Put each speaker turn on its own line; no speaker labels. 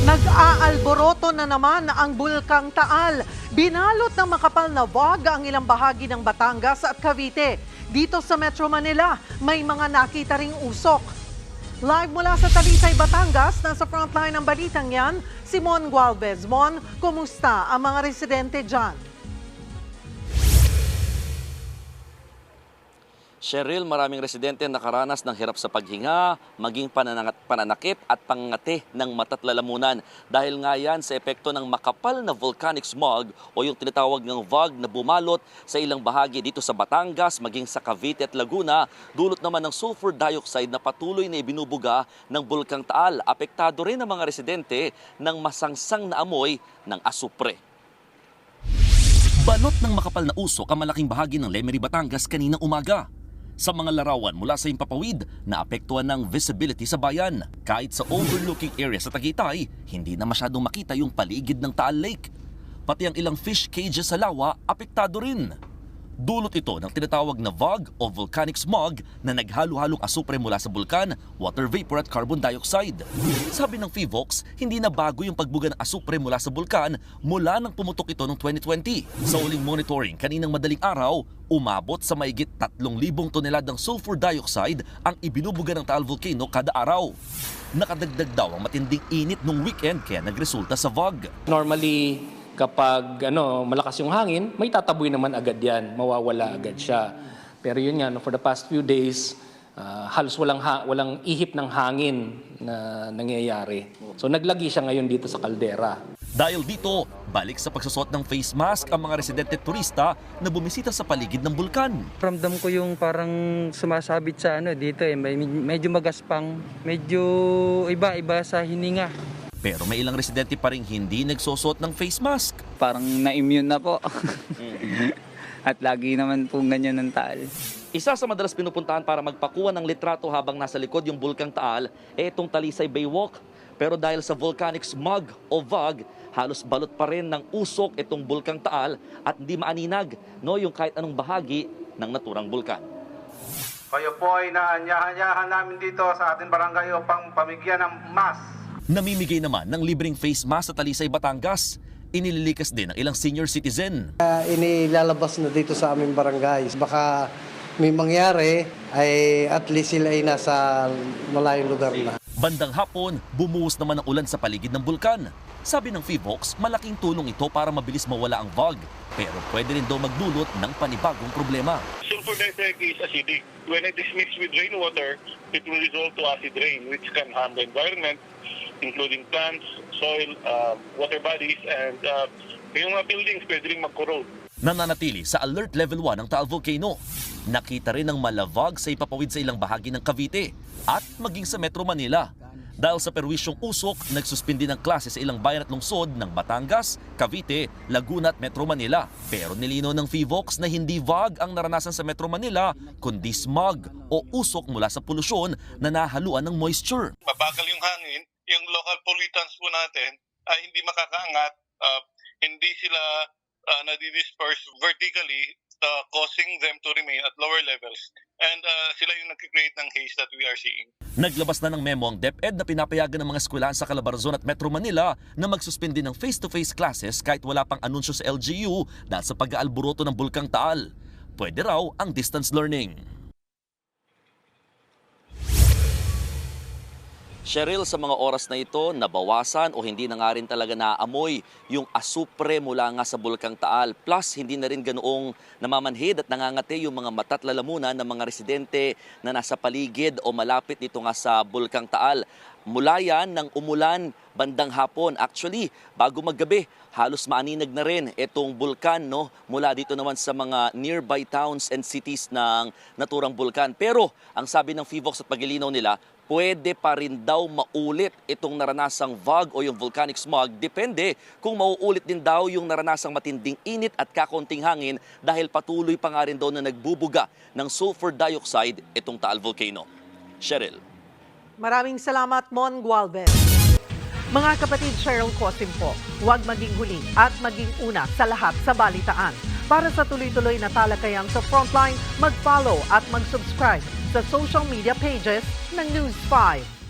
Nag-aalboroto na naman ang Bulkang Taal. Binalot ng makapal na fog ang ilang bahagi ng Batangas at Cavite. Dito sa Metro Manila, may mga nakita ring usok. Live mula sa Talisay, Batangas, nasa frontline ng balitang yan, si Mon Gualvez. Mon, kumusta ang mga residente dyan?
Cheryl, maraming residente nakaranas ng hirap sa paghinga, maging pananakit at pangngati ng mata't lalamunan dahil nga yan sa epekto ng makapal na volcanic smog o yung tinatawag ng fog na bumalot sa ilang bahagi dito sa Batangas, maging sa Cavite at Laguna, dulot naman ng sulfur dioxide na patuloy na ibinubuga ng Bulkang Taal. Apektado rin ang mga residente ng masangsang na amoy ng asupre. Balot ng makapal na usok ang malaking bahagi ng Lemery, Batangas kaninang umaga. Sa mga larawan mula sa Himpapawid, naapektuhan ng visibility sa bayan. Kahit sa overlooking area sa Tagaytay, hindi na masyadong makita yung paligid ng Taal Lake. Pati ang ilang fish cages sa lawa, apektado rin. Dulot ito ng tinatawag na fog o volcanic smog na naghalo-halong asupre mula sa bulkan, water vapor at carbon dioxide. Sabi ng PHIVOLCS, hindi na bago yung pagbuga ng asupre mula sa bulkan mula nang pumutok ito noong 2020. Sa uling monitoring kaninang madaling araw, umabot sa mahigit 3,000 toneladang sulfur dioxide ang ibinubuga ng Taal Volcano kada araw. Nakadagdag daw ang matinding init nung weekend kaya nagresulta sa fog.
Normally, kapag malakas yung hangin, may tataboy naman agad yan, mawawala agad siya. Pero yun nga, for the past few days, halos walang ihip ng hangin na nangyayari. So naglagi siya ngayon dito sa kaldera.
Dahil dito, balik sa pagsusot ng face mask ang mga residente turista na bumisita sa paligid ng bulkan.
Ramdam ko yung parang sumasabit sa dito medyo magaspang, medyo iba-iba sa hininga.
Pero may ilang residente pa rin hindi nagsusot ng face mask.
Parang na-immune na po. At lagi naman po ganyan ng Taal.
Isa sa madalas pinupuntahan para magpakuha ng litrato habang nasa likod yung Bulkang Taal itong Talisay Baywalk. Pero dahil sa volcanic smog o fog, halos balot pa rin ng usok itong Bulkang Taal at hindi maaninag yung kahit anong bahagi ng naturang bulkan.
Kayo po ay naanyahan namin dito sa ating barangay upang pamigyan ng mask.
Namimigay naman ng libreng face mask sa Talisay, Batangas. Inililikas din ng ilang senior citizen.
Inilalabas na dito sa aming barangay. Baka may mangyari ay at least sila ay nasa malayong lugar na.
Bandang hapon, bumuhos naman ang ulan sa paligid ng bulkan. Sabi ng PHIVOLCS, malaking tulong ito para mabilis mawala ang fog. Pero pwede rin daw magdulot ng panibagong problema.
Sulfur dioxide is acidic. When it is mixed with rainwater, it will result to acid rain, which can harm the environment, including plants, soil, water bodies, and yung mga buildings pwede rin mag-corrode.
Nananatili sa Alert Level 1 ang Taal Volcano. Nakita rin ang malavog sa ipapawid sa ilang bahagi ng Cavite at maging sa Metro Manila. Dahil sa perwisyong usok, nagsuspindi ng klase sa ilang bayan at lungsod ng Batangas, Cavite, Laguna at Metro Manila. Pero nilinaw ng PHIVOLCS na hindi fog ang naranasan sa Metro Manila, kundi smog o usok mula sa polusyon na nahaluan ng moisture.
Mabagal yung hangin, yung local pollutants po natin ay hindi makakaangat, hindi sila nadidisperse vertically, causing them to remain at lower levels. And sila yung nag-create ng haze that we are seeing.
Naglabas na ng memo ang DepEd na pinapayagan ng mga eskwelahan sa Calabarzon at Metro Manila na magsuspindi ng face-to-face classes kahit wala pang anunsyo sa LGU dahil sa pag-aalboroto ng Bulkang Taal. Pwede raw ang distance learning. Cheryl, sa mga oras na ito, nabawasan o hindi na nga rin talaga naamoy yung asupre mula nga sa Bulkang Taal. Plus, hindi na rin ganoong namamanhid at nangangati yung mga mata't lalamunan ng mga residente na nasa paligid o malapit dito nga sa Bulkang Taal. Mula yan ng umulan bandang hapon. Actually, bago maggabi, halos maaninag na rin itong bulkan mula dito naman sa mga nearby towns and cities ng naturang bulkan. Pero, ang sabi ng PHIVOLCS at paglilinaw nila, pwede pa rin daw maulit itong naranasang fog o yung volcanic smog. Depende kung mauulit din daw yung naranasang matinding init at kakonting hangin dahil patuloy pa nga rin daw na nagbubuga ng sulfur dioxide itong Taal Volcano. Cheryl.
Maraming salamat, Mon Gualvez. Mga kapatid, Cheryl Cosim po, huwag maging huli at maging una sa lahat sa balitaan. Para sa tuloy-tuloy na talakayan sa Frontline, mag-follow at mag-subscribe sa social media pages ng News 5.